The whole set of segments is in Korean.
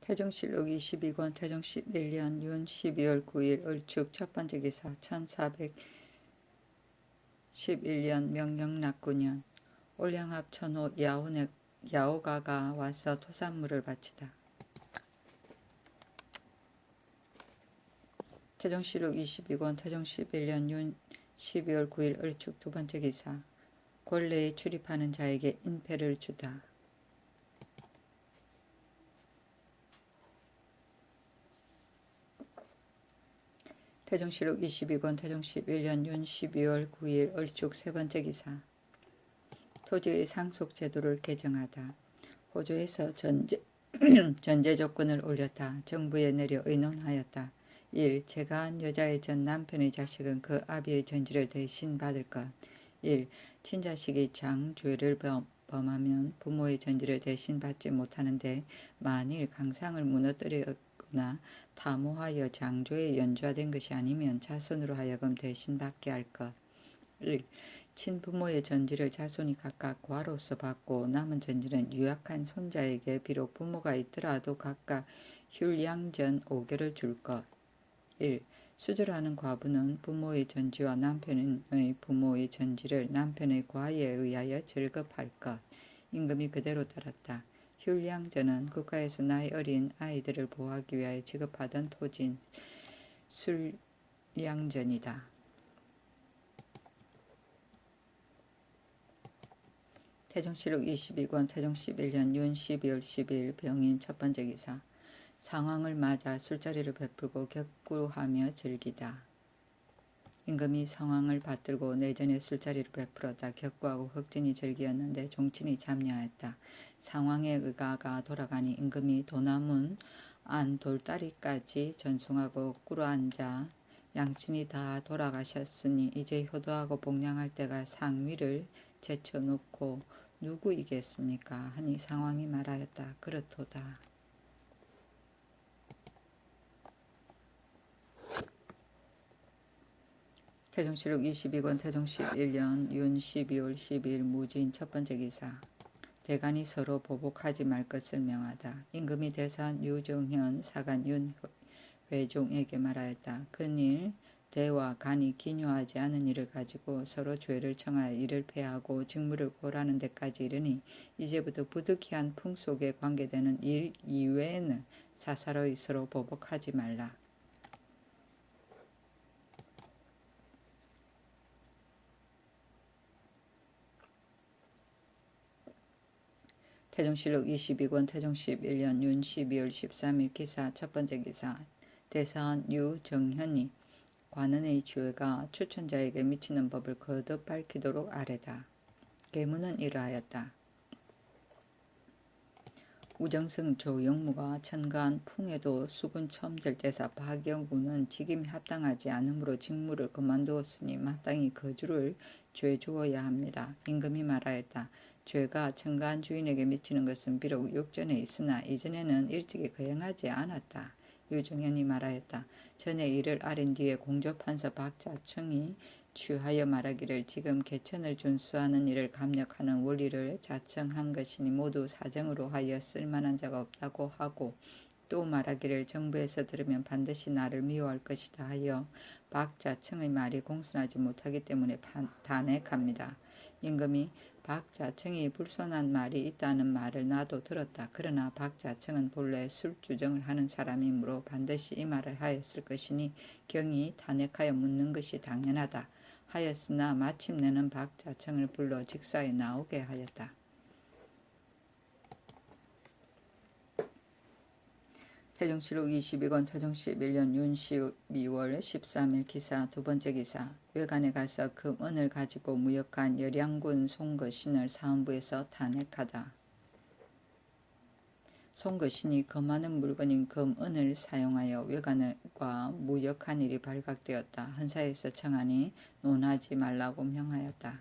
태종실록 22권 태종 11년 윤 12월 9일 을축 첫번째 기사 1411년 명령락 9년 올량합 천호 야호가가 와서 토산물을 바치다. 태종실록 22권 태종 11년 윤 12월 9일 을축 두번째 기사 권례에 출입하는 자에게 인패를 주다. 태종실록 22권 태종 11년 윤 12월 9일 을축 세번째 기사 토지의 상속 제도를 개정하다. 호주에서 전제 조건을 올렸다. 정부에 내려 의논하였다. 1. 제가한 여자의 전 남편의 자식은 그 아비의 전지를 대신 받을 것. 1. 친자식이 장죄를 범하면 부모의 전지를 대신 받지 못하는데 만일 강상을 무너뜨리거나 타모하여 장조에 연좌된 것이 아니면 자손으로 하여금 대신 받게 할 것. 1. 친부모의 전지를 자손이 각각 과로서 받고 남은 전지는 유약한 손자에게 비록 부모가 있더라도 각각 율양전 5개를 줄 것. 1. 수절하는 과부는 부모의 전지와 남편의 부모의 전지를 남편의 과에 의하여 절급할 것. 임금이 그대로 따랐다. 율양전은 국가에서 나이 어린 아이들을 보호하기 위하여 지급하던 토진 술양전이다. 태종실록 22권 태종 11년 윤 12월 12일 병인 첫번째 기사 상황을 맞아 술자리를 베풀고 격구하며 즐기다. 임금이 상황을 받들고 내전에 술자리를 베풀었다. 격구하고 흑진이 즐기었는데 종친이 참여하였다. 상황의 의가가 돌아가니 임금이 도나문 안 돌다리까지 전송하고 꿇어앉아 양친이 다 돌아가셨으니 이제 효도하고 복량할 때가 상위를 제쳐놓고 누구이겠습니까? 하니 상황이 말하였다. 그렇도다. 태종실록 22권 태종 11년 윤 12월 12일 무진 첫번째 기사 대간이 서로 보복하지 말 것을 명하다. 임금이 대사한 유정현 사간 윤회종에게 말하였다. 그일 대와 간이 기묘하지 않은 일을 가지고 서로 죄를 청하여 이를 패하고 직무를 고라는 데까지 이르니 이제부터 부득이한 풍속에 관계되는 일 이외에는 사사로이 서로 보복하지 말라. 태종실록 22권 태종 11년 윤 12월 13일 기사 첫번째 기사 대사한 유정현이 관원의 죄가 추천자에게 미치는 법을 거듭 밝히도록 아뢰다. 계문은 이러하였다. 우정승 조영무가 천간 풍해도 수군 첨절제사 박영구는 직임이 합당하지 않으므로 직무를 그만두었으니 마땅히 거주를 죄주어야 합니다. 임금이 말하였다. 죄가 천간 주인에게 미치는 것은 비록 육전에 있으나 이전에는 일찍이 거행하지 않았다. 유정현이 말하였다. 전에 이를 아린 뒤에 공조판서 박자청이 취하여 말하기를 지금 개천을 준수하는 일을 감력하는 원리를 자청한 것이니 모두 사정으로 하여 쓸만한 자가 없다고 하고 또 말하기를 정부에서 들으면 반드시 나를 미워할 것이다 하여 박자청의 말이 공순하지 못하기 때문에 단핵합니다. 임금이 박자청이 불손한 말이 있다는 말을 나도 들었다. 그러나 박자청은 본래 술주정을 하는 사람이므로 반드시 이 말을 하였을 것이니 경이 탄핵하여 묻는 것이 당연하다 하였으나 마침내는 박자청을 불러 직사에 나오게 하였다. 태종실록 22권 태종 11년 윤 12월 13일 기사 두번째 기사 외관에 가서 금은을 가지고 무역한 열양군 송거신을 사헌부에서 탄핵하다. 송거신이 금하는 물건인 금은을 사용하여 외관과 무역한 일이 발각되었다. 헌사에서 청하니 논하지 말라고 명하였다.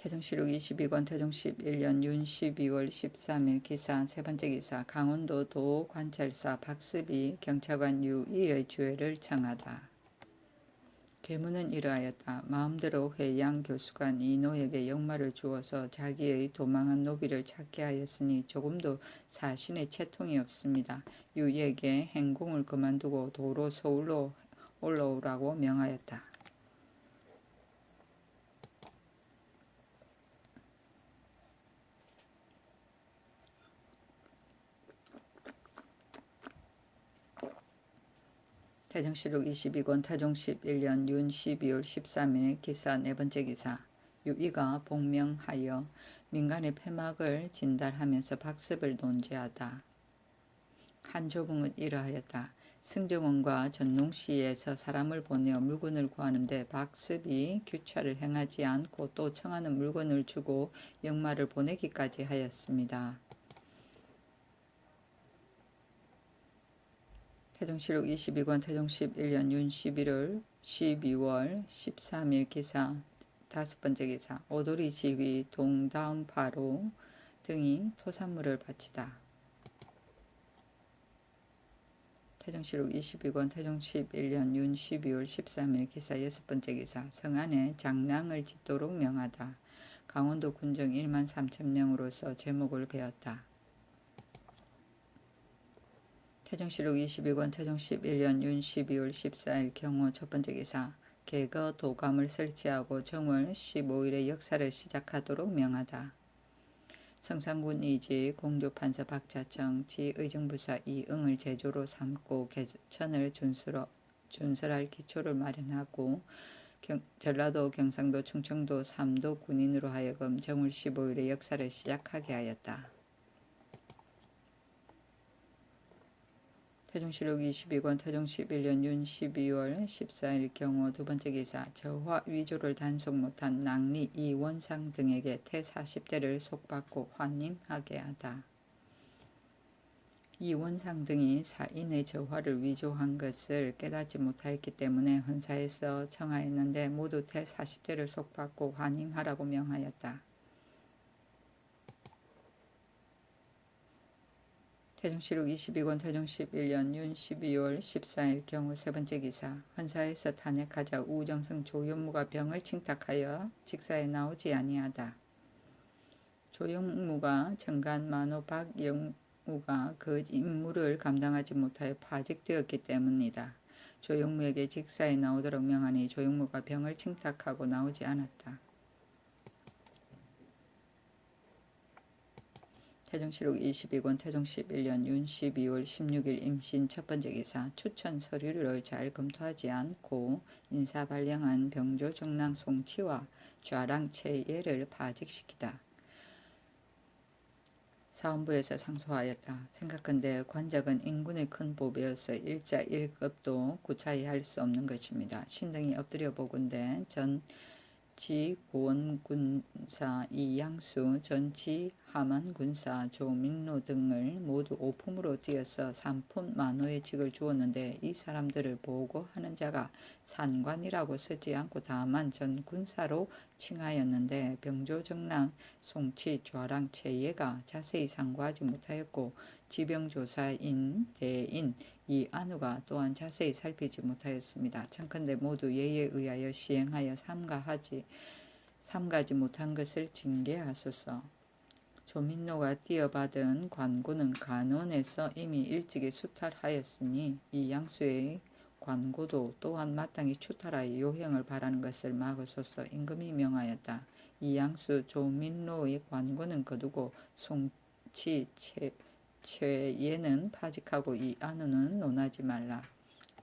태종실록 22권 태종 11년 윤 12월 13일 기사 세번째 기사 강원도 도관찰사 박습이 경찰관 유이의 죄를 청하다. 계문은 이러하였다. 마음대로 회양 교수관 이노에게 역마를 주어서 자기의 도망한 노비를 찾게 하였으니 조금도 사신의 채통이 없습니다. 유에게 행궁을 그만두고 도로 서울로 올라오라고 명하였다. 태정시록 22권 태종 11년 윤 12월 13일 기사 네 번째 기사. 유이가 복명하여 민간의 폐막을 진달하면서 박습을 논지하다. 한조봉은 이러하였다. 승정원과 전농시에서 사람을 보내어 물건을 구하는데 박습이 규차를 행하지 않고 또 청하는 물건을 주고 역마를 보내기까지 하였습니다. 태종시록 22권 태종 11년 윤 12월 13일 기사 다섯 번째 기사. 오도리 지휘 동다음파로 등이 토산물을 바치다. 태종시록 22권 태종 11년 윤 12월 13일 기사 여섯 번째 기사. 성안에 장랑을 짓도록 명하다. 강원도 군정 1만 3천명으로서 제목을 베었다. 태종시록 22권 태종 11년 윤 12월 14일 경호 첫 번째 기사. 개거 도감을 설치하고 정월 15일에 역사를 시작하도록 명하다. 성상군 이지 공조판서 박자청 지 의정부사 이응을 제조로 삼고 개천을 준설할 기초를 마련하고 전라도 경상도 충청도 3도 군인으로 하여금 정월 15일에 역사를 시작하게 하였다. 태종시록 22권 태종 11년 윤 12월 14일 경호 두 번째 기사. 저화 위조를 단속 못한 낭리 이원상 등에게 태 40대를 속받고 환임하게 하다. 이원상 등이 사인의 저화를 위조한 것을 깨닫지 못하였기 때문에 헌사에서 청하였는데 모두 태 40대를 속받고 환임하라고 명하였다. 태종시록 22권 태종 11년 윤 12월 14일 경우 세 번째 기사. 헌사에서 탄핵하자 우정성 조용무가 병을 칭탁하여 직사에 나오지 아니하다. 조용무가 정간 만호 박영무가 그 임무를 감당하지 못하여 파직되었기 때문이다. 조용무에게 직사에 나오도록 명하니 조용무가 병을 칭탁하고 나오지 않았다. 태종시록 22권 태종 11년 윤 12월 16일 임신 첫 번째 기사. 추천 서류를 잘 검토하지 않고 인사 발령한 병조 정랑 송치와 좌랑 최예를 파직시키다. 사원부에서 상소하였다. 생각한데 관작은 인군의 큰 보배여서 일자 1급도 구차히 할 수 없는 것입니다. 신등이 엎드려 보건대 전지고원군사 이양수, 전지하만군사 조민로 등을 모두 오품으로 띄어서 3품 만호의 직을 주었는데 이 사람들을 보고하는 자가 산관이라고 쓰지 않고 다만 전군사로 칭하였는데 병조정랑 송치 좌랑 최예가 자세히 상고하지 못하였고 지병조사인 대인 이안우가 또한 자세히 살피지 못하였습니다. 청컨대 모두 예에 의하여 시행하여 삼가지 못한 것을 징계하소서. 조민노가 띄어받은 관고는 간원에서 이미 일찍이 수탈하였으니 이 양수의 관고도 또한 마땅히 추탈하여 요행을 바라는 것을 막으소서. 임금이 명하였다. 이 양수 조민노의 관고는 거두고 송치 최예는 파직하고 이 안우는 논하지 말라.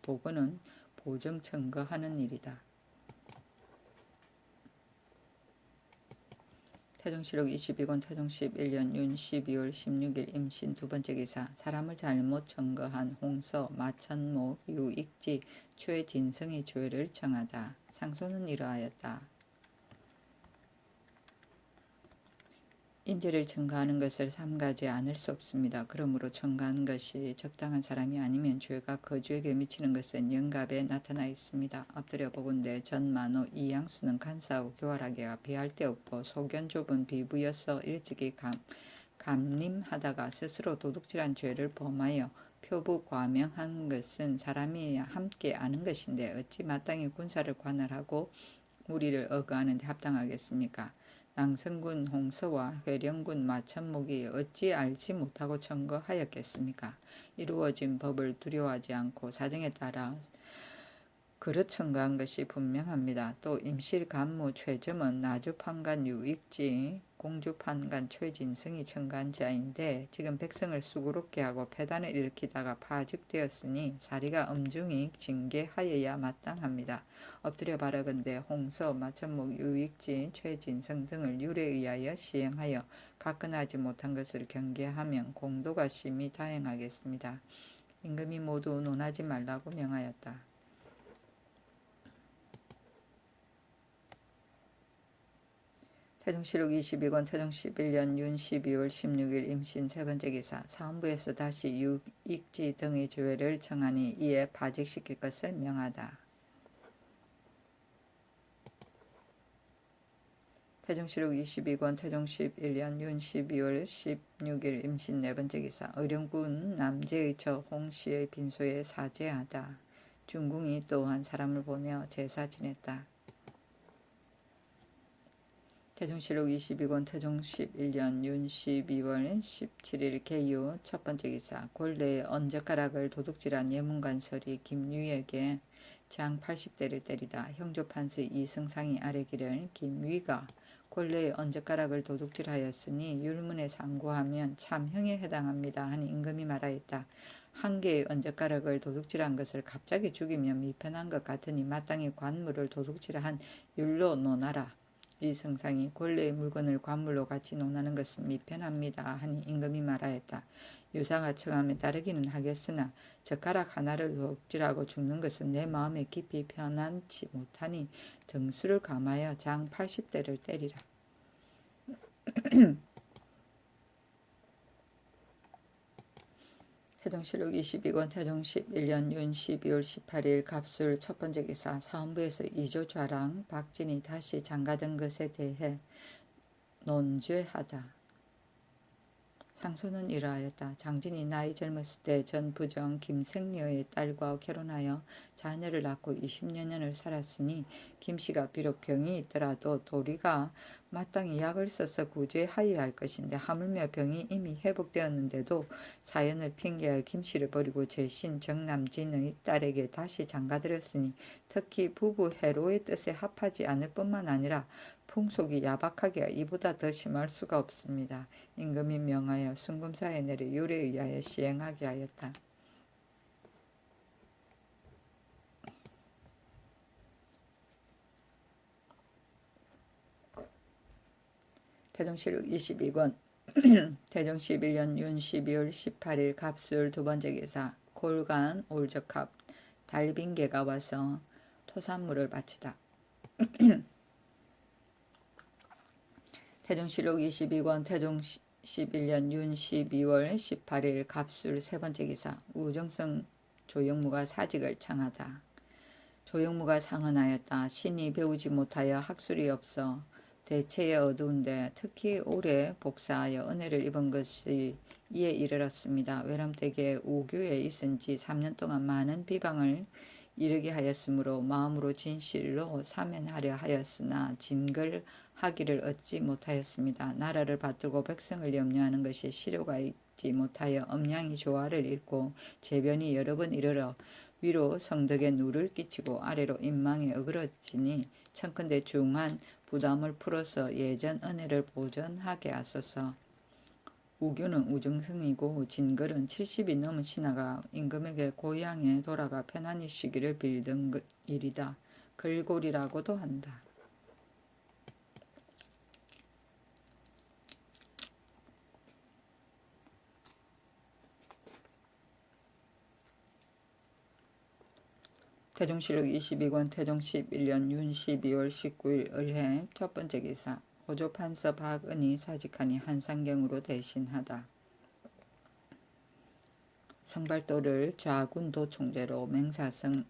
보고는 보정 청거하는 일이다. 태종시록 22권 태종 11년 윤 12월 16일 임신 두 번째 기사. 사람을 잘못 청거한 홍서 마천목 유익지 최진성의 죄를 청하다. 상소는 이러하였다. 인죄를 청구하는 것을 삼가지 않을 수 없습니다. 그러므로 청구하는 것이 적당한 사람이 아니면 죄가 거주에게 미치는 것은 영갑에 나타나 있습니다. 엎드려 보건대 전만호 이양수는 간사하고 교활하게 비할 데 없고 소견 좁은 비부여서 일찍이 감림하다가 스스로 도둑질한 죄를 범하여 표부 과명한 것은 사람이 함께 아는 것인데 어찌 마땅히 군사를 관할하고 무리를 억어하는 데 합당하겠습니까? 낭성군 홍서와 회령군 마천목이 어찌 알지 못하고 청거하였겠습니까? 이루어진 법을 두려워하지 않고 사정에 따라 그릇 청구한 것이 분명합니다. 또 임실간무 최점은 나주판관 유익지, 공주판관 최진성이 청구한 자인데 지금 백성을 수고롭게 하고 패단을 일으키다가 파직되었으니 사리가 엄중히 징계하여야 마땅합니다. 엎드려 바라건대 홍서, 마천목, 유익지, 최진성 등을 율에 의하여 시행하여 가끈하지 못한 것을 경계하면 공도가 심히 다행하겠습니다. 임금이 모두 논하지 말라고 명하였다. 태종실록 22권 태종 11년 윤 12월 16일 임신 세번째 기사 사헌부에서 다시 유익지 등의 죄를 청하니 이에 파직시킬 것을 명하다. 태종실록 22권 태종 11년 윤 12월 16일 임신 네번째 기사 의령군 남제의 저 홍씨의 빈소에 사제하다. 중궁이 또한 사람을 보내어 제사 지냈다. 태종실록 22권 태종 11년 윤 12월 17일 개유 첫번째 기사 골래에 언젓가락을 도둑질한 예문관설이 김유에게 장 80대를 때리다. 형조판서 이승상이 아뢰기를 김위가 골래에 언젓가락을 도둑질하였으니 율문에 상고하면 참형에 해당합니다 하니 임금이 말하였다. 한 개의 언젓가락을 도둑질한 것을 갑자기 죽이면 미편한 것 같으니 마땅히 관물을 도둑질한 율로 논하라. 이승상이 권례의 물건을 관물로 같이 논하는 것은 미편합니다 하니 임금이 말하였다. 유사가 청함에 따르기는 하겠으나 젓가락 하나를 도둑질하고 죽는 것은 내 마음에 깊이 편안치 못하니 등수를 감하여 장 80대를 때리라. 태종실록 22권 태종 11년 윤 12월 18일 갑술 첫번째 기사 사헌부에서 이조 좌랑 박진이 다시 장가든 것에 대해 논죄하다. 상소는 이러하였다. 장진이 나이 젊었을 때 전 부정 김생녀의 딸과 결혼하여 자녀를 낳고 20여 년을 살았으니 김씨가 비록 병이 있더라도 도리가 마땅히 약을 써서 구제하여야 할 것인데 하물며 병이 이미 회복되었는데도 사연을 핑계하여 김씨를 버리고 제신 정남진의 딸에게 다시 장가들였으니 특히 부부 해로의 뜻에 합하지 않을 뿐만 아니라 풍속이 야박하기가 이보다 더 심할 수가 없습니다. 임금이 명하여 순금사에 내려 율에 의하여 시행하게 하였다. 태종실록 22권 태종 11년 윤 12월 18일 갑술 두번째 기사 골간 올적합 달빈개가 와서 토산물을 바치다. 태종실록 22권 태종 11년 윤 12월 18일 갑술 세번째 기사 우정성 조영무가 사직을 청하다. 조영무가 상언하였다. 신이 배우지 못하여 학술이 없어 대체에 어두운데 특히 올해 복사하여 은혜를 입은 것이 이에 이르렀습니다. 외람되게 우교에 있은 지 3년 동안 많은 비방을 이르게 하였으므로 마음으로 진실로 사면하려 하였으나 진걸하기를 얻지 못하였습니다. 나라를 받들고 백성을 염려하는 것이 실효가 있지 못하여 엄량이 조화를 잃고 재변이 여러 번 이르러 위로 성덕에 누를 끼치고 아래로 인망에 어그러지니 청컨대 중한 부담을 풀어서 예전 은혜를 보전하게 하소서. 우교는 우정성이고 진걸은 70이 넘은 신하가 임금에게 고향에 돌아가 편안히 쉬기를 빌던 일이다. 걸골이라고도 한다. 태종실록 22권 태종 11년 윤 12월 19일 을해 첫번째 기사 호조판서 박은이 사직하니 한상경으로 대신하다. 성발도를 좌군도 총재로 맹사성을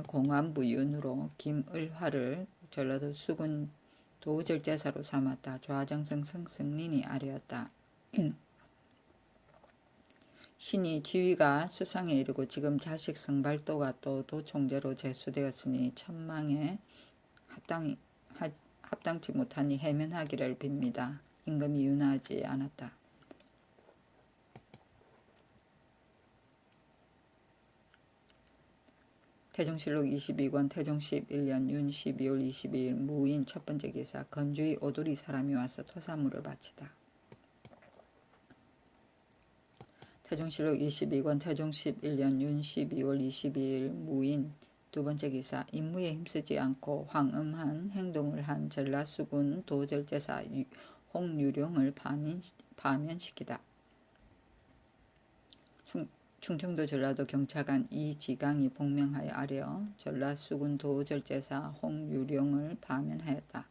공안부윤으로 김을화를 전라도 수군 도절제사로 삼았다. 좌정성 성승린이 아뢰었다. 신이 지위가 수상에 이르고 지금 자식 성발도가 또 도총재로 제수되었으니 천망에 합당치 못하니 해면하기를 빕니다. 임금이 윤하지 않았다. 태종실록 22권 태종 11년 윤 12월 22일 무인 첫 번째 기사 건주의 오도리 사람이 와서 토사물을 바치다. 태종실록 22권 태종 11년 윤 12월 22일 무인 두 번째 기사 임무에 힘쓰지 않고 황음한 행동을 한 전라수군 도절제사 홍유룡을 파면시키다. 충청도 전라도 경차관 이지강이 복명하여 아뢰어 전라수군 도절제사 홍유룡을 파면하였다.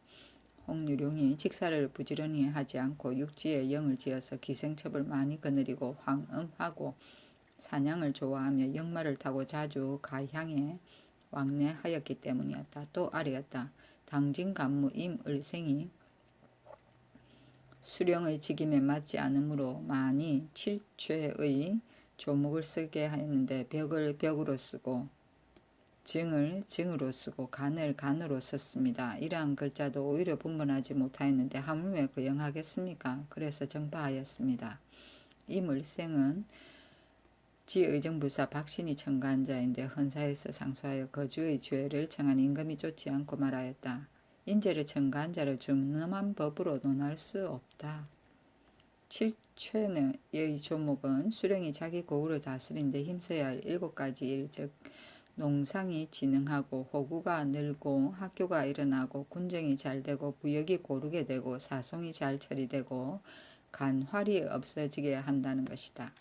홍유룡이 직사를 부지런히 하지 않고 육지에 영을 지어서 기생첩을 많이 거느리고 황음하고 사냥을 좋아하며 역마를 타고 자주 가향에 왕래하였기 때문이었다. 또 아뢰었다. 당진간무 임을생이 수령의 직임에 맞지 않으므로 많이 칠죄의 조목을 쓰게 하였는데 벽을 벽으로 쓰고 증을 증으로 쓰고 간을 간으로 썼습니다. 이러한 글자도 오히려 분번하지 못하였는데 하물며 거영하겠습니까? 그래서 정파하였습니다. 임을생은 지의정부사 박신이 청가한 자인데 헌사에서 상소하여 거주의 죄를 청한 임금이 쫓지 않고 말하였다. 인죄를 청가한 자를 준엄한 법으로 논할 수 없다. 7최의 조목은 수령이 자기 고구를 다스리는데 힘써야 할 7가지 일, 즉 농상이 진흥하고 호구가 늘고 학교가 일어나고 군정이 잘되고 부역이 고르게 되고 사송이 잘 처리되고 간활이 없어지게 한다는 것이다.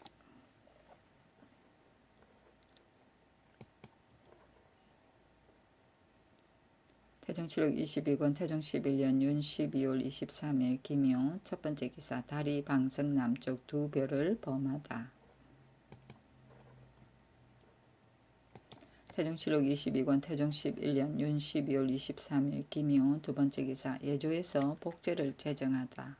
태종실록 22권 태종 11년 윤 12월 23일 김효 첫 번째 기사 다리 방석 남쪽 두 별을 범하다. 태종실록 22권 태종 11년 윤 12월 23일 김효 두 번째 기사 예조에서 복제를 개정하다.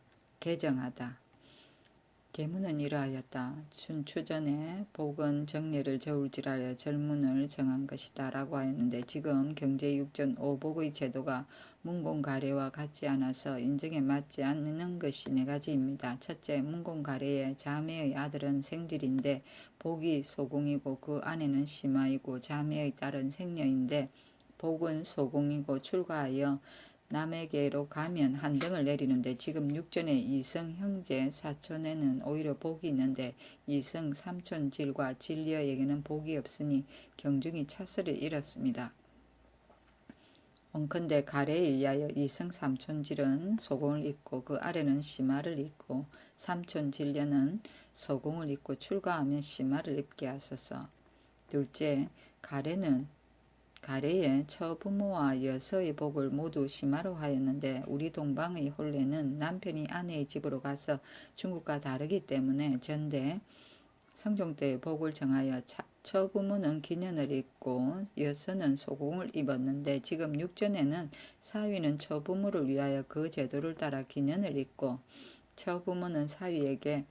계문은 이러하였다. 춘추전에 복은 정례를 저울질하여 절문을 정한 것이다 라고 하였는데 지금 경제육전 오복의 제도가 문공가례와 같지 않아서 인정에 맞지 않는 것이 네 가지입니다. 첫째, 문공가례의 자매의 아들은 생질인데 복이 소공이고 그 아내는 심하이고 자매의 딸은 생녀인데 복은 소공이고 출가하여 남에게로 가면 한등을 내리는데 지금 육전의 이성 형제 사촌에는 오히려 복이 있는데 이성 삼촌 질과 진리어에게는 복이 없으니 경중이 차설을 잃었습니다. 원컨대 가래에 의하여 이성 삼촌 질은 소공을 잇고 그 아래는 심화를 잇고 삼촌 진려는 소공을 잇고 출가하면 심화를 입게 하소서. 둘째, 가래의 처부모와 여서의 복을 모두 심화로 하였는데 우리 동방의 혼례는 남편이 아내의 집으로 가서 중국과 다르기 때문에 전대 성종 때의 복을 정하여 처부모는 기년을 입고 여서는 소공을 입었는데 지금 육전에는 사위는 처부모를 위하여 그 제도를 따라 기년을 입고 처부모는 사위에게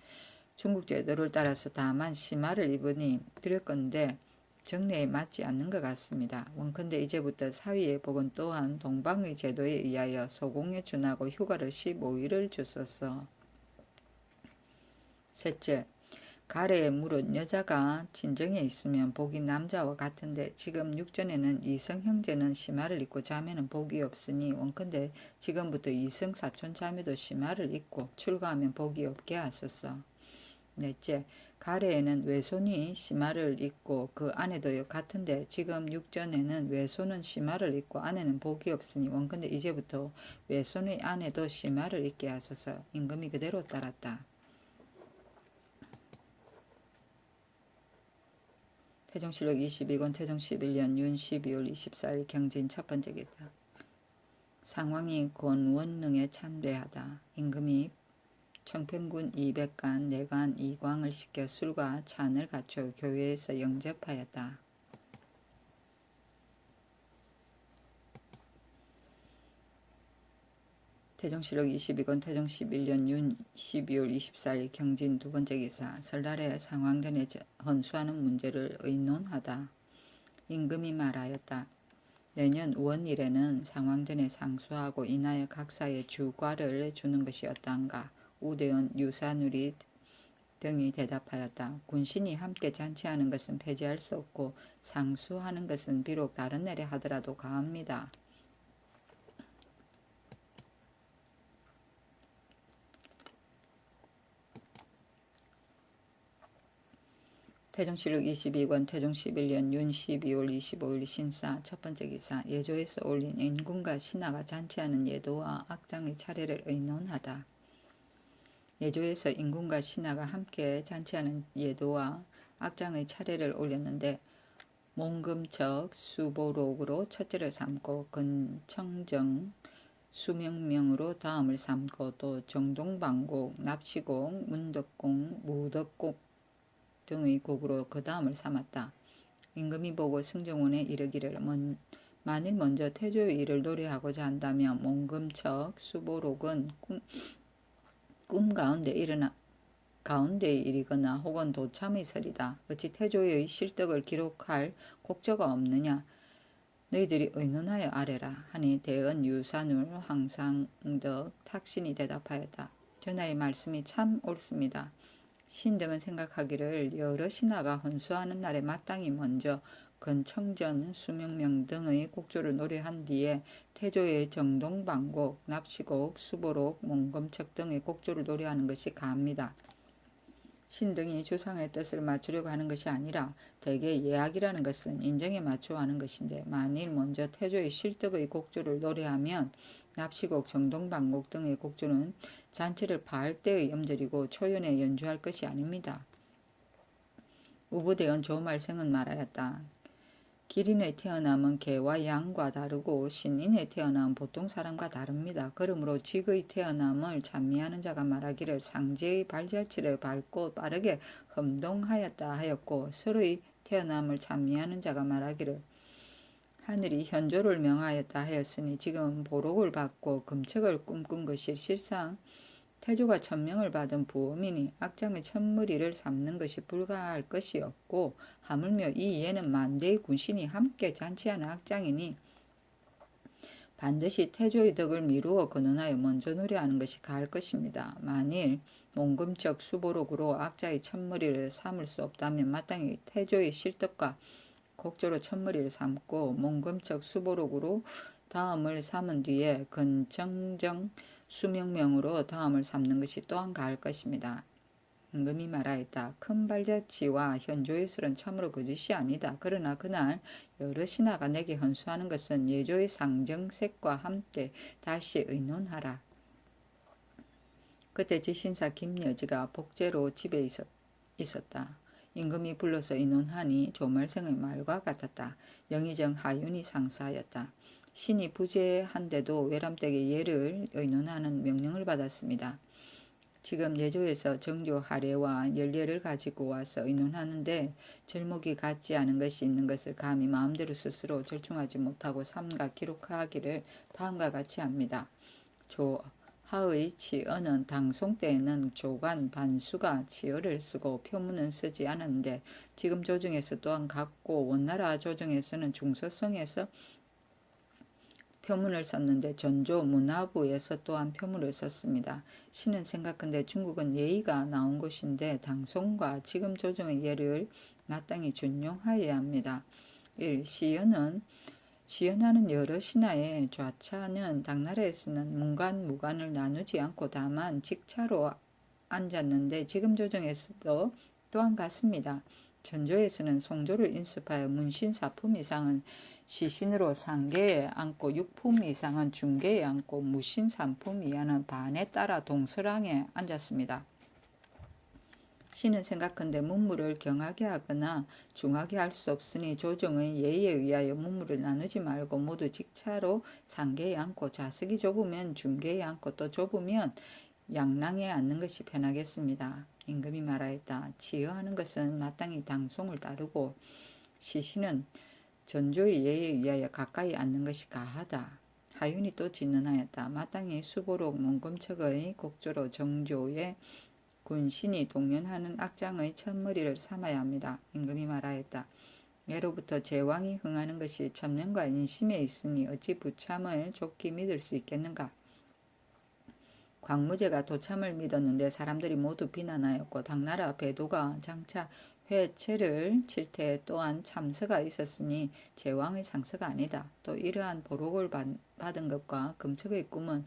중국 제도를 따라서 다만 심화를 입으니 드렸건데 정례에 맞지 않는 것 같습니다. 원컨대 이제부터 사위의 복은 또한 동방의 제도에 의하여 소공에 준하고 휴가를 15일을 주소서. 셋째, 가래의 물은 여자가 친정에 있으면 복이 남자와 같은데 지금 육전에는 이성 형제는 심화를 입고 자매는 복이 없으니 원컨대 지금부터 이성 사촌 자매도 심화를 입고 출가하면 복이 없게 하소서. 넷째, 가래에는 외손이 심화를 입고 그 아내도 같은데 지금 육전에는 외손은 심화를 입고 아내는 복이 없으니 원컨대 이제부터 외손의 아내도 심화를 입게 하소서. 임금이 그대로 따랐다. 태종실록 22권 태종 11년 윤 12월 24일 경진 첫 번째 기사 상왕이 권원릉에 참배하다. 임금이 청평군 200간 내관 2광을 시켜 술과 찬을 갖춰 교회에서 영접하였다. 태종실록 22권 태종 11년 윤 12월 24일 경진 두 번째 기사. 설날에 상왕전에 헌수하는 문제를 의논하다. 임금이 말하였다. 내년 원일에는 상왕전에 상수하고 인하여 각사의 주과를 주는 것이 어떠한가. 우대은 유사누리 등이 대답하였다. 군신이 함께 잔치하는 것은 폐지할 수 없고 상수하는 것은 비록 다른 날에 하더라도 가합니다. 태종실록 22권 태종 11년 윤 12월 25일 신사. 첫 번째 기사. 예조에서 올린 인군과 신하가 잔치하는 예도와 악장의 차례를 의논하다. 예조에서 인군과 신하가 함께 잔치하는 예도와 악장의 차례를 올렸는데 몽금척 수보록으로 첫째를 삼고 근청정 수명명으로 다음을 삼고 또 정동방곡 납치곡 문덕곡 무덕곡 등의 곡으로 그 다음을 삼았다. 임금이 보고 승정원에 이르기를 만일 먼저 태조의 일을 노래하고자 한다면 몽금척 수보록은 꿈 가운데의 일이거나 혹은 도참의 설이다. 어찌 태조의 실덕을 기록할 곡조가 없느냐. 너희들이 의논하여 아뢰라 하니 대은 유산울 황상덕 탁신이 대답하였다. 전하의 말씀이 참 옳습니다. 신등은 생각하기를 여러 신하가 헌수하는 날에 마땅히 먼저 근청전, 수명명 등의 곡조를 노래한 뒤에 태조의 정동방곡, 납치곡, 수보록, 몽검척 등의 곡조를 노래하는 것이 가합니다. 신등이 주상의 뜻을 맞추려고 하는 것이 아니라 대개 예약이라는 것은 인정에 맞추어 하는 것인데 만일 먼저 태조의 실덕의 곡조를 노래하면 납치곡, 정동방곡 등의 곡조는 잔치를 파할 때의 염절이고 초연에 연주할 것이 아닙니다. 우부대원 조말생은 말하였다. 기린의 태어남은 개와 양과 다르고 신인의 태어남은 보통 사람과 다릅니다. 그러므로 직의 태어남을 찬미하는 자가 말하기를 상제의 발자취를 밟고 빠르게 흠동하였다 하였고 서로의 태어남을 찬미하는 자가 말하기를 하늘이 현조를 명하였다 하였으니 지금 보록을 받고 금책을 꿈꾼 것이 실상 태조가 천명을 받은 부엄이니 악장의 첫무리를 삼는 것이 불가할 것이 없고 하물며 이 예는 만대의 군신이 함께 잔치하는 악장이니 반드시 태조의 덕을 미루어 근언하여 먼저 노래하는 것이 가할 것입니다. 만일 몽금척 수보록으로 악자의 첫무리를 삼을 수 없다면 마땅히 태조의 실덕과 곡조로 첫머리를 삼고 몽금척 수보록으로 다음을 삼은 뒤에 근정정 수명명으로 다음을 삼는 것이 또한 가할 것입니다. 임금이 말하였다. 큰 발자취와 현조예술은 참으로 거짓이 아니다. 그러나 그날 여러 신하가 내게 헌수하는 것은 예조의 상정색과 함께 다시 의논하라. 그때 지신사 김여지가 복제로 집에 있었다. 임금이 불러서 의논하니 조말생의 말과 같았다. 영의정 하윤이 상사하였다. 신이 부재한데도 외람댁의 예를 의논하는 명령을 받았습니다. 지금 예조에서 정조 하례와 연례를 가지고 와서 의논하는데 절목이 같지 않은 것이 있는 것을 감히 마음대로 스스로 절충하지 못하고 삼가 기록하기를 다음과 같이 합니다. 하의 치어는 당송 때에는 조간 반수가 치어를 쓰고 표문은 쓰지 않았는데 지금 조정에서 또한 같고 원나라 조정에서는 중서성에서 표문을 썼는데 전조 문화부에서 또한 표문을 썼습니다. 신은 생각한데 중국은 예의가 나온 곳인데 당송과 지금 조정의 예를 마땅히 준용하여야 합니다. 1. 시연하는 여러 신하의 좌차는 당나라에서는 문관, 무관을 나누지 않고 다만 직차로 앉았는데 지금 조정에서도 또한 같습니다. 전조에서는 송조를 인습하여 문신사품 이상은 시신으로 상계에 앉고 육품 이상은 중계에 앉고 무신삼품 이하는 반에 따라 동서랑에 앉았습니다. 신은 생각한데 문무를 경하게 하거나 중하게 할 수 없으니 조정의 예의에 의하여 문무를 나누지 말고 모두 직차로 상계에 앉고 좌석이 좁으면 중계에 앉고 또 좁으면 양랑에 앉는 것이 편하겠습니다. 임금이 말하였다. 치어하는 것은 마땅히 당송을 따르고 시신은 전조의 예의에 의하여 가까이 앉는 것이 가하다. 하윤이 또 진언하였다. 마땅히 수보록 문금척의 곡조로 정조의 군신이 동련하는 악장의 첫머리를 삼아야 합니다. 임금이 말하였다. 예로부터 제왕이 흥하는 것이 천명과 인심에 있으니 어찌 부참을 좋게 믿을 수 있겠는가. 광무제가 도참을 믿었는데 사람들이 모두 비난하였고 당나라 배도가 장차 회체를 칠 때 또한 참서가 있었으니 제왕의 상서가 아니다. 또 이러한 보록을 받은 것과 금척의 꿈은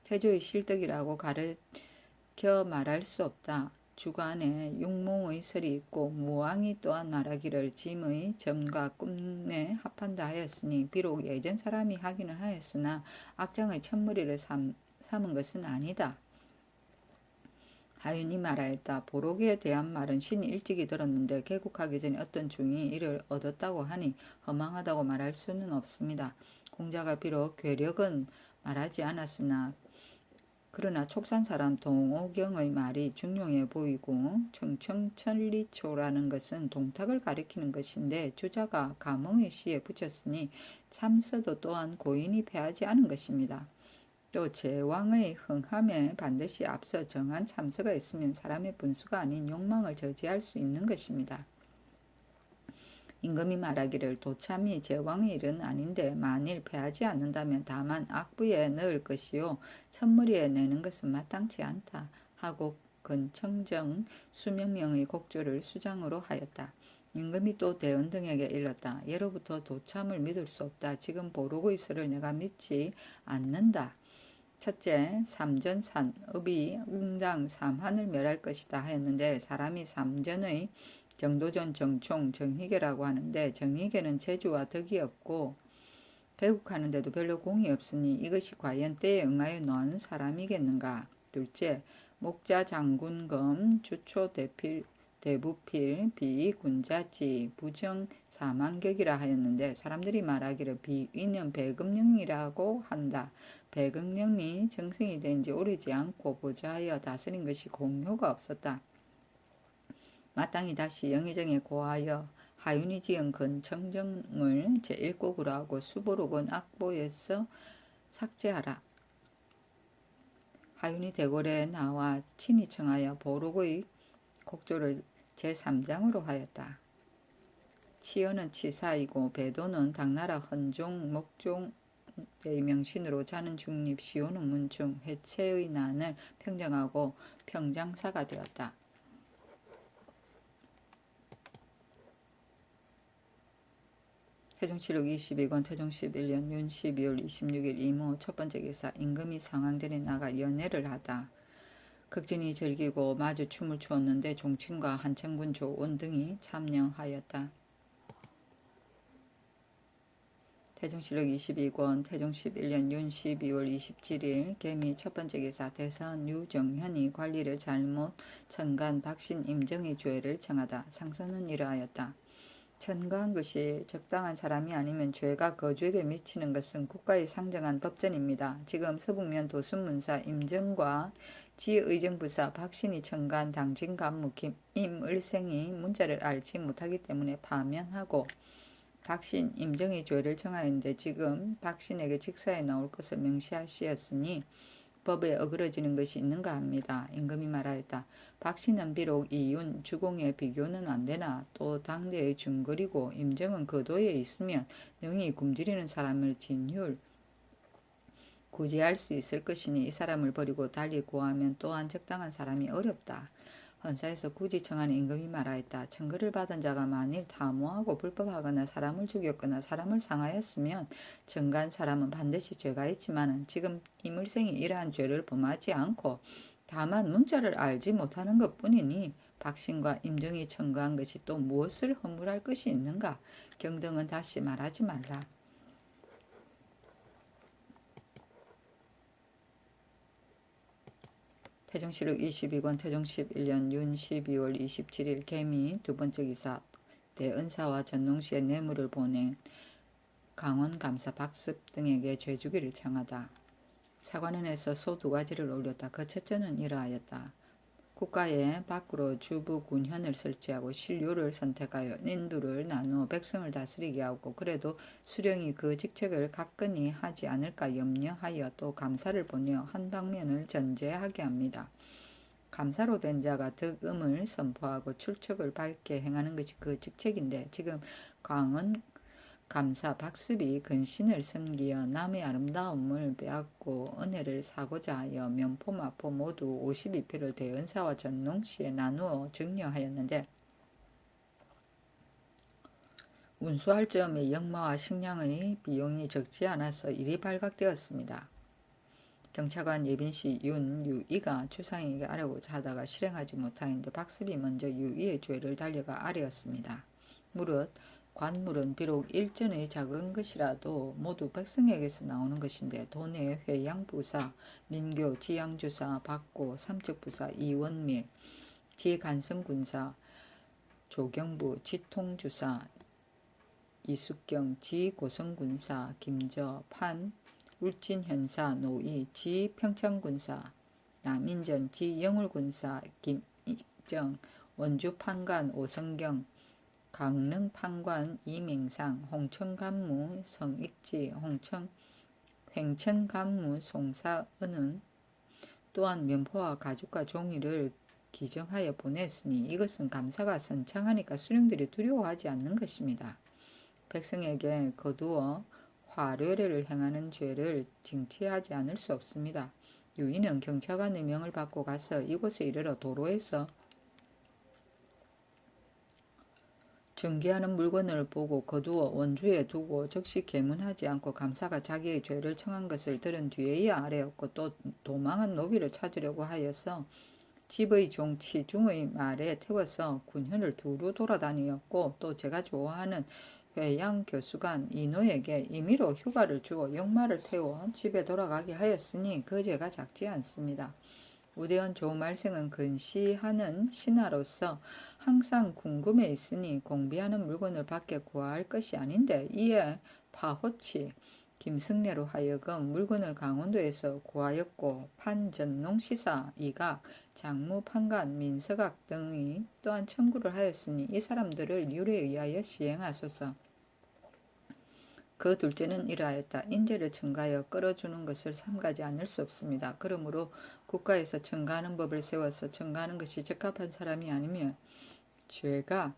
태조의 실덕이라고 가르쳐 말할 수 없다. 주간에 육몽의 설이 있고 무왕이 또한 말하기를 짐의 점과 꿈에 합한다 하였으니 비록 예전 사람이 하기는 하였으나 악장의 첫머리를 삼은 것은 아니다. 하윤이 말하였다. 보록에 대한 말은 신이 일찍이 들었는데 개국하기 전에 어떤 중이 이를 얻었다고 하니 허망하다고 말할 수는 없습니다. 공자가 비록 괴력은 말하지 않았으나 그러나 촉산 사람 동오경의 말이 중용해 보이고 청청천리초라는 것은 동탁을 가리키는 것인데 주자가 감흥의 시에 붙였으니 참서도 또한 고인이 패하지 않은 것입니다. 또 제왕의 흥함에 반드시 앞서 정한 참서가 있으면 사람의 분수가 아닌 욕망을 저지할 수 있는 것입니다. 임금이 말하기를 도참이 제왕의 일은 아닌데 만일 패하지 않는다면 다만 악부에 넣을 것이요 첫머리에 내는 것은 마땅치 않다 하고 근청정 수명명의 곡조를 수장으로 하였다. 임금이 또 대언 등에게 일렀다. 예로부터 도참을 믿을 수 없다. 지금 보록의 설을 내가 믿지 않는다. 첫째, 삼전산, 업이 응당 삼한을 멸할 것이다 하였는데 사람이 삼전의 정도전, 정총, 정희계라고 하는데 정희계는 재주와 덕이 없고 개국하는데도 별로 공이 없으니 이것이 과연 때에 응하여 노하는 사람이겠는가. 둘째, 목자, 장군검, 주초, 대부필, 비군자지, 부정, 사만격이라 하였는데 사람들이 말하기를 비위는 배금령이라고 한다. 배금령이 정승이 된 지 오래지 않고 보좌하여 다스린 것이 공효가 없었다. 마땅히 다시 영의정에 고하여 하윤이 지은 근청정을 제1곡으로 하고 수보록은 악보에서 삭제하라. 하윤이 대궐에 나와 친히 청하여 보록의 곡조를 제3장으로 하였다. 치어는 치사이고 배도는 당나라 헌종 목종의 명신으로 자는 중립 시호는 문충 해체의 난을 평정하고 평장사가 되었다. 태종실록 22권 태종 11년 윤 12월 26일 이모 첫번째 기사. 임금이 상황전에 나가 연회를 하다. 극진이 즐기고 마주 춤을 추었는데 종친과 한천군 조온 등이 참여하였다. 태종실록 22권 태종 11년 윤 12월 27일 개미 첫번째 기사. 대선 유정현이 관리를 잘못 천간 박신 임정의 죄를 청하다. 상소는 이러하였다. 천가한 것이 적당한 사람이 아니면 죄가 거주에게 미치는 것은 국가의 상정한 법전입니다. 지금 서북면 도순문사 임정과 지의정부사 박신이 천간 당진 간무 임을생이 문자를 알지 못하기 때문에 파면하고 박신, 임정의 죄를 정하였는데 지금 박신에게 직사에 나올 것을 명시하시었으니 법에 어그러지는 것이 있는가 합니다. 임금이 말하였다. 박신은 비록 이윤, 주공의 비교는 안되나 또 당대의 중거리고 임정은 그 도에 있으면 능히 굶주리는 사람을 진율 구제할 수 있을 것이니 이 사람을 버리고 달리 구하면 또한 적당한 사람이 어렵다. 헌사에서 굳이 청하는 임금이 말하였다. 청거를 받은 자가 만일 탐호하고 불법하거나 사람을 죽였거나 사람을 상하였으면 청간 사람은 반드시 죄가 있지만 지금 이물생이 이러한 죄를 범하지 않고 다만 문자를 알지 못하는 것뿐이니 박신과 임정이 청구한 것이 또 무엇을 허물할 것이 있는가. 경등은 다시 말하지 말라. 태종실록 22권 태종 11년 윤 12월 27일 개미 두번째 기사. 대은사와 전농시에 뇌물을 보낸 강원감사 박습 등에게 죄주기를 청하다. 사관원에서 소 2가지를 올렸다. 그 첫째는 이러하였다. 국가의 밖으로 주부 군현을 설치하고 신료를 선택하여 인두를 나누어 백성을 다스리게 하고 그래도 수령이 그 직책을 가끈히 하지 않을까 염려하여 또 감사를 보내어 한 방면을 전제하게 합니다. 감사로 된 자가 득음을 선포하고 출척을 밝게 행하는 것이 그 직책인데 지금 광은 감사 박습이 근신을 섬기어 남의 아름다움을 빼앗고 은혜를 사고자 하여 면포 마포 모두 52표를 대은사와 전농시에 나누어 증여하였는데 운수할 점의 역마와 식량의 비용이 적지 않아서 일이 발각되었습니다. 경차관 예빈씨 윤유이가 추상에게 아뢰고자 하다가 실행하지 못하였는데 박습이 먼저 유이의 죄를 달려가 아뢰었습니다. 무릇 관물은 비록 일전의 작은 것이라도 모두 백성에게서 나오는 것인데 도내 회양부사, 민교, 지양주사, 박고, 삼척부사, 이원밀, 지간성군사, 조경부, 지통주사, 이숙경, 지고성군사, 김저, 판, 울진현사, 노이, 지평창군사, 남인전, 지영울군사, 김익정, 원주판관, 오성경, 강릉판관 이맹상, 홍천간무 성익지, 횡천간무 송사은은 또한 면포와 가죽과 종이를 기증하여 보냈으니 이것은 감사가 선창하니까 수령들이 두려워하지 않는 것입니다. 백성에게 거두어 화뢰를 행하는 죄를 징치하지 않을 수 없습니다. 유이는 경찰관의 명을 받고 가서 이곳에 이르러 도로에서 증기하는 물건을 보고 거두어 원주에 두고 즉시 계문하지 않고 감사가 자기의 죄를 청한 것을 들은 뒤에야 아뢰었고 또 도망한 노비를 찾으려고 하여서 집의 종 치중의 말에 태워서 군현을 두루 돌아다니었고 또 제가 좋아하는 회양교수관 이노에게 임의로 휴가를 주어 역마를 태워 집에 돌아가게 하였으니 그 죄가 작지 않습니다. 우대원 조말생은 근시하는 신하로서 항상 궁금해 있으니 공비하는 물건을 밖에 구할 것이 아닌데 이에 파호치 김승래로 하여금 물건을 강원도에서 구하였고 판전농시사 이각 장무판관 민서각 등이 또한 청구를 하였으니 이 사람들을 율에 의하여 시행하소서. 그 둘째는 이러하였다. 인재를 첨가하여 끌어주는 것을 삼가지 않을 수 없습니다. 그러므로 국가에서 첨가하는 법을 세워서 첨가하는 것이 적합한 사람이 아니면 죄가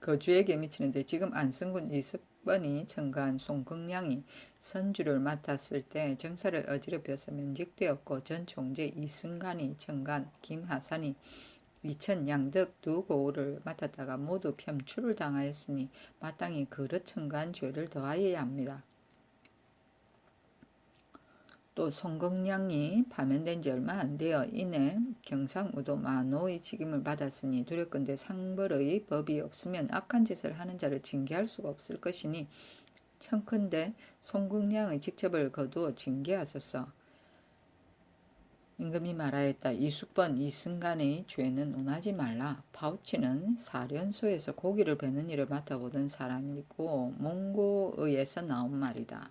거주에게 미치는데 지금 안성군 이석번이 첨가한 송극량이 선주를 맡았을 때 정사를 어지럽혀서 면직되었고 전 총재 이승간이 첨가한 김하산이 이천 양덕 두 고을을 맡았다가 모두 편출을 당하였으니 마땅히 그릇 첨가한 죄를 더하여야 합니다. 또 송극량이 파면된 지 얼마 안 되어 이내 경상우도 만호의 직임을 받았으니 두렵건대 상벌의 법이 없으면 악한 짓을 하는 자를 징계할 수가 없을 것이니 청컨대 송극량의 직첩을 거두어 징계하소서. 임금이 말하였다. 이숙번 이승간의 죄는 논하지 말라. 파우치는 사련소에서 고기를 베는 일을 맡아보던 사람이고 몽고의에서 나온 말이다.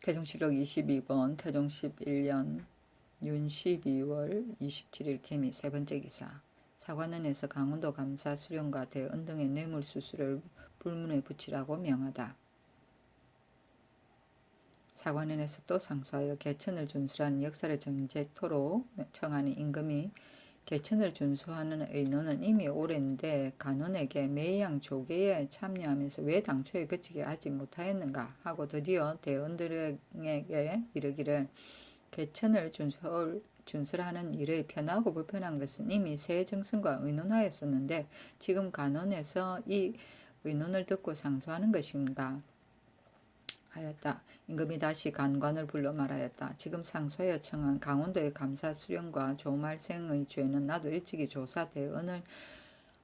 태종실록 22번 태종 11년 윤 12월 27일 개미 세 번째 기사. 사관원에서 강원도 감사 수령과 대은 등의 뇌물수수를 불문에 붙이라고 명하다. 사관원에서 또 상소하여 개천을 준수하는 역사를 정제토록 청하니 임금이 개천을 준수하는 의논은 이미 오랜데 간원에게 매양 조계에 참여하면서 왜 당초에 그치게 하지 못하였는가 하고 드디어 대원들에게 이르기를 개천을 준수하는 일의 편하고 불편한 것은 이미 세정승과 의논하였었는데 지금 간원에서 이 의논을 듣고 상소하는 것인가 하였다. 임금이 다시 간관을 불러 말하였다. 지금 상소하여 청한 강원도의 감사 수령과 조말생의 죄는 나도 일찍이 조사 대언을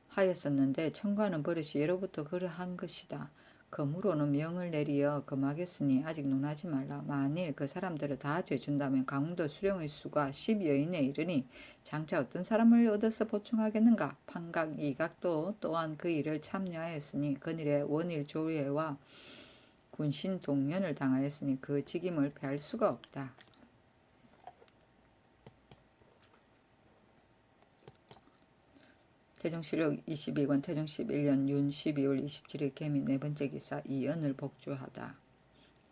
하였었는데 청과는 버릇이 예로부터 그러한 것이다. 검으로는 명을 내리어 금하겠으니 아직 논하지 말라. 만일 그 사람들을 다 죄준다면 강원도 수령의 수가 10여인에 이르니 장차 어떤 사람을 얻어서 보충하겠는가. 판각 이각도 또한 그 일을 참여하였으니 그일의 원일 조례와 군신 동련을 당하였으니 그 직임을 패할 수가 없다. 태종실록 22권 태종 11년 윤 12월 27일 개미 네 번째 기사 이연을 복주하다.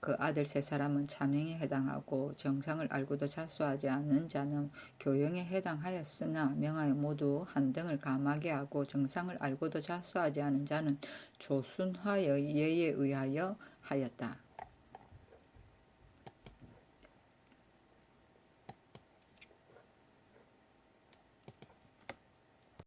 그 아들 세 사람은 차명에 해당하고 정상을 알고도 자수하지 않은 자는 교영에 해당하였으나 명하여 모두 한등을 감하게 하고 정상을 알고도 자수하지 않은 자는 조순화의 예에 의하여 하였다.